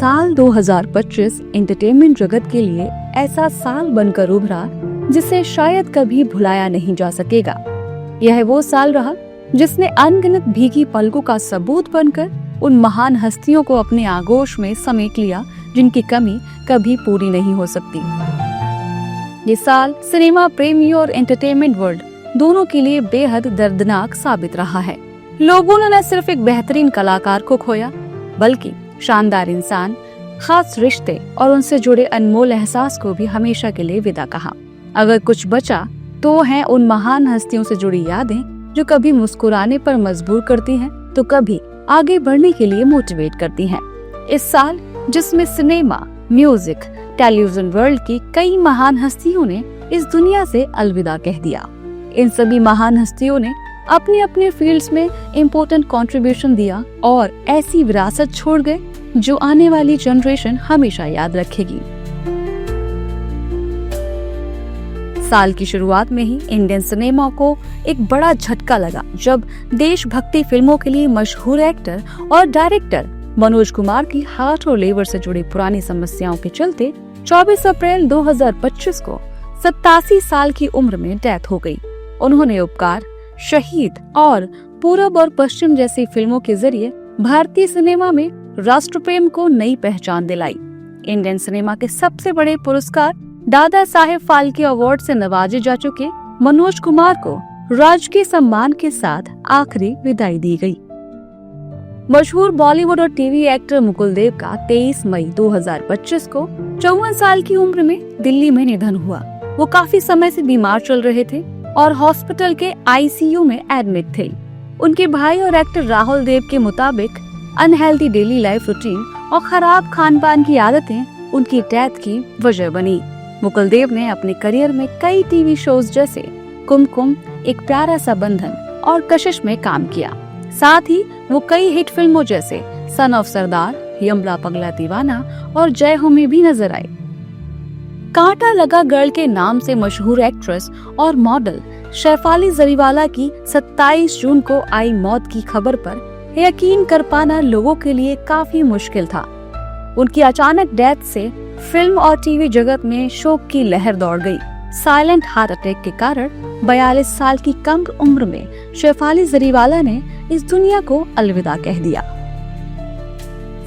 साल 2025 एंटरटेनमेंट जगत के लिए ऐसा साल बनकर उभरा जिसे शायद कभी भुलाया नहीं जा सकेगा। यह वो साल रहा जिसने अनगिनत भीगी पलकों का सबूत बनकर उन महान हस्तियों को अपने आगोश में समेट लिया जिनकी कमी कभी पूरी नहीं हो सकती। ये साल सिनेमा प्रेमी और एंटरटेनमेंट वर्ल्ड दोनों के लिए बेहद दर्दनाक साबित रहा है। लोगों ने न सिर्फ एक बेहतरीन कलाकार को खोया बल्कि शानदार इंसान, खास रिश्ते और उनसे जुड़े अनमोल एहसास को भी हमेशा के लिए विदा कहा। अगर कुछ बचा तो हैं उन महान हस्तियों से जुड़ी यादें जो कभी मुस्कुराने पर मजबूर करती हैं तो कभी आगे बढ़ने के लिए मोटिवेट करती हैं। इस साल जिसमें सिनेमा, म्यूजिक, टेलीविजन वर्ल्ड की कई महान हस्तियों ने इस दुनिया से अलविदा कह दिया। इन सभी महान हस्तियों ने अपने अपने फील्ड्स में इम्पोर्टेंट कंट्रीब्यूशन दिया और ऐसी विरासत छोड़ गए जो आने वाली जनरेशन हमेशा याद रखेगी। साल की शुरुआत में ही इंडियन सिनेमा को एक बड़ा झटका लगा जब देशभक्ति फिल्मों के लिए मशहूर एक्टर और डायरेक्टर मनोज कुमार की हार्ट और लीवर से जुड़ी पुरानी समस्याओं के चलते 24 अप्रैल 2025 को 87 साल की उम्र में डेथ हो गई। उन्होंने उपकार, शहीद और पूरब और पश्चिम जैसी फिल्मों के जरिए भारतीय सिनेमा में राष्ट्र प्रेम को नई पहचान दिलाई। इंडियन सिनेमा के सबसे बड़े पुरस्कार दादा साहेब फाल्के अवार्ड से नवाजे जा चुके मनोज कुमार को राजकीय सम्मान के साथ आखिरी विदाई दी गई। मशहूर बॉलीवुड और टीवी एक्टर मुकुल देव का 23 मई 2025 को 54 साल की उम्र में दिल्ली में निधन हुआ। वो काफी समय से बीमार चल रहे थे और हॉस्पिटल के आईसीयू में एडमिट थे। उनके भाई और एक्टर राहुल देव के मुताबिक अनहेल्दी डेली लाइफ रूटीन और खराब खान पान की आदतें उनकी डेथ की वजह बनी। मुकुल देव ने अपने करियर में कई टीवी शोज जैसे कुमकुम, एक प्यारा सा बंधन और कशिश में काम किया। साथ ही वो कई हिट फिल्मों जैसे सन ऑफ सरदार, यमला पगला दीवाना और जय हो में भी नजर आए। कांटा लगा गर्ल के नाम से मशहूर एक्ट्रेस और मॉडल शेफाली जरीवाला की 27 जून को आई मौत की खबर पर यकीन कर पाना लोगों के लिए काफी मुश्किल था। उनकी अचानक डेथ से फिल्म और टीवी जगत में शोक की लहर दौड़ गई। साइलेंट हार्ट अटैक के कारण 42 साल की कम उम्र में शेफाली जरीवाला ने इस दुनिया को अलविदा कह दिया।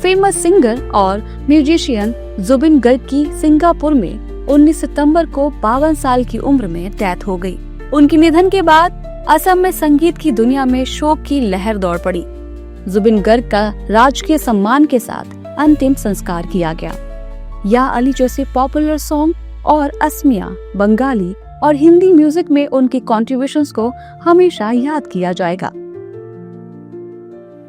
फेमस सिंगर और म्यूजिशियन जुबिन गर्ग की सिंगापुर में 19 सितंबर को 52 साल की उम्र में डेथ हो गई। उनके निधन के बाद असम में संगीत की दुनिया में शोक की लहर दौड़ पड़ी। जुबिन गर्ग का राजकीय सम्मान के साथ अंतिम संस्कार किया गया। या अली जैसे पॉपुलर सॉन्ग और असमिया, बंगाली और हिंदी म्यूजिक में उनकी कॉन्ट्रिब्यूशंस को हमेशा याद किया जाएगा।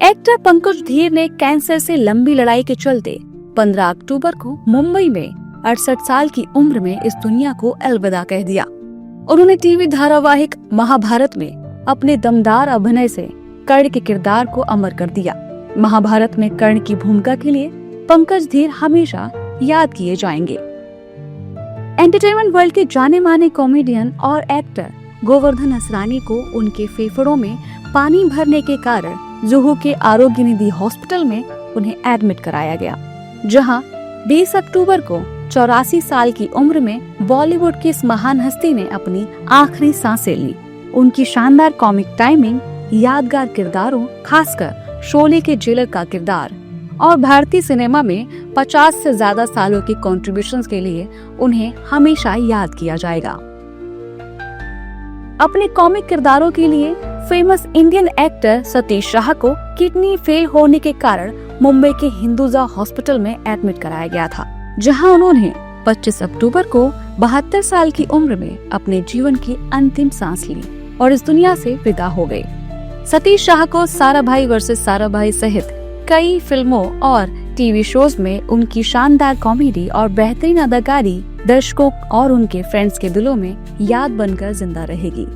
एक्टर पंकज धीर ने कैंसर से लंबी लड़ाई के चलते 15 अक्टूबर को मुंबई में 68 साल की उम्र में इस दुनिया को अलविदा कह दिया। उन्होंने टीवी धारावाहिक महाभारत में अपने दमदार अभिनय से कर्ण के किरदार को अमर कर दिया। महाभारत में कर्ण की भूमिका के लिए पंकज धीर हमेशा याद किए जाएंगे। एंटरटेनमेंट वर्ल्ड के जाने माने कॉमेडियन और एक्टर गोवर्धन असरानी को उनके फेफड़ों में पानी भरने के कारण जुहू के आरोग्य निधि हॉस्पिटल में उन्हें एडमिट कराया गया, जहां 20 अक्टूबर को 84 साल की उम्र में बॉलीवुड की इस महान हस्ती ने अपनी आखिरी सांसें ली। उनकी शानदार कॉमिक टाइमिंग, यादगार किरदारों, खासकर शोले के जेलर का किरदार और भारतीय सिनेमा में 50 से ज्यादा सालों की कॉन्ट्रिब्यूशंस के लिए उन्हें हमेशा याद किया जाएगा। अपने कॉमिक किरदारों के लिए famous Indian actor Satish Shah को किडनी फेल होने के कारण मुंबई के हिंदुजा हॉस्पिटल में एडमिट कराया गया था, जहां उन्होंने 25 अक्टूबर को 72 साल की उम्र में अपने जीवन की अंतिम सांस ली और इस दुनिया से विदा हो गए। सतीश शाह को साराभाई वर्सेस साराभाई सहित कई फिल्मों और टीवी शोज में उनकी शानदार कॉमेडी और बेहतरीन अदाकारी दर्शकों और उनके फ्रेंड्स के दिलों में याद बनकर जिंदा रहेगी।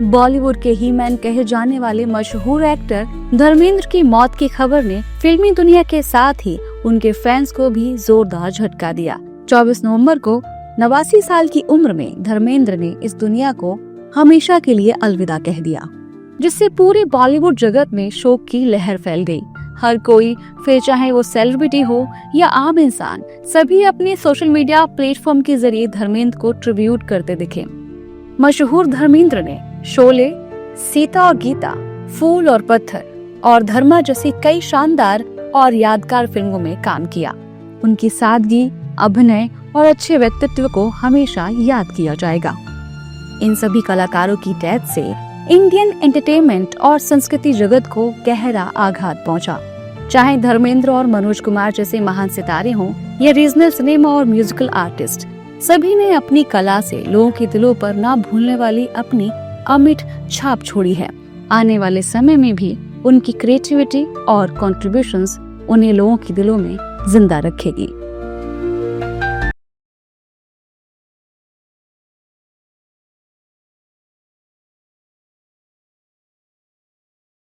बॉलीवुड के ही मैन कहे जाने वाले मशहूर एक्टर धर्मेंद्र की मौत की खबर ने फिल्मी दुनिया के साथ ही उनके फैंस को भी जोरदार झटका दिया। 24 नवंबर को 89 साल की उम्र में धर्मेंद्र ने इस दुनिया को हमेशा के लिए अलविदा कह दिया, जिससे पूरे बॉलीवुड जगत में शोक की लहर फैल गई। हर कोई, फिर चाहे वो सेलिब्रिटी हो या आम इंसान, सभी अपने सोशल मीडिया प्लेटफॉर्म के जरिए धर्मेंद्र को ट्रिब्यूट करते दिखे। मशहूर धर्मेंद्र ने शोले, सीता और गीता, फूल और पत्थर और धर्मा जैसी कई शानदार और यादगार फिल्मों में काम किया। उनकी सादगी, अभिनय और अच्छे व्यक्तित्व को हमेशा याद किया जाएगा। इन सभी कलाकारों की डेथ से इंडियन एंटरटेनमेंट और संस्कृति जगत को गहरा आघात पहुंचा। चाहे धर्मेंद्र और मनोज कुमार जैसे महान सितारे हों या रीजनल सिनेमा और म्यूजिकल आर्टिस्ट, सभी ने अपनी कला से लोगों के दिलों पर ना भूलने वाली अपनी अमिट छाप छोड़ी है। आने वाले समय में भी उनकी क्रिएटिविटी और कॉन्ट्रिब्यूशंस उन्हें लोगों के दिलों में जिंदा रखेगी।